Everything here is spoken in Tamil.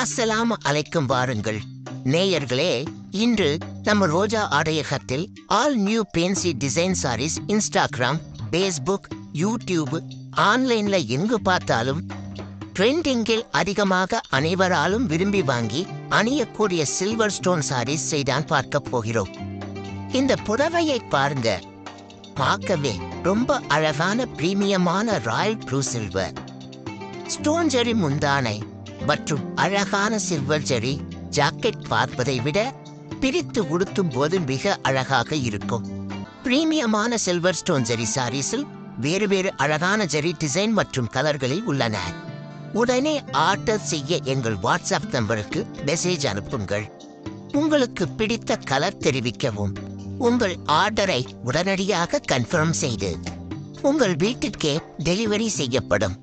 அஸ்ஸலாமு அலைக்கும் வாருங்கள் நேயர்களே. இன்று நம்ம ரோஜா ஆடையகத்தில் all new fancy design sarees Instagram, Facebook, YouTube, ஆன்லைன்ல எங்கு பார்த்தாலும் ட்ரெண்டிங்கில் அதிகமாக அனைவராலும் விரும்பி வாங்கி அணியக்கூடிய சில்வர் ஸ்டோன் சாரீஸ் செய்தான் பார்க்க போகிறோம். இந்த புடவையை பாருங்க, பார்க்கவே ரொம்ப அழகான பிரீமியமான ராயல் ப்ளூ சில்வர் ஸ்டோன் ஜெரி முந்தானை மற்றும் அழகான சில்வர் ஜெரி ஜாக்கெட் பார்ப்பதை விட பிரித்து உடுத்தும் போது மிக அழகாக இருக்கும். பிரீமியமான சில்வர் ஸ்டோன் ஜெரி சாரீஸில் வேறு வேறு அழகான ஜெரி டிசைன் மற்றும் கலர்களில் உள்ளன. உடனே ஆர்டர் செய்ய எங்கள் வாட்ஸ்அப் நம்பருக்கு மெசேஜ் அனுப்புங்கள். உங்களுக்கு பிடித்த கலர் தெரிவிக்கவும். உங்கள் ஆர்டரை உடனடியாக கன்ஃபார்ம் செய்து உங்கள் வீட்டிற்கே டெலிவரி செய்யப்படும்.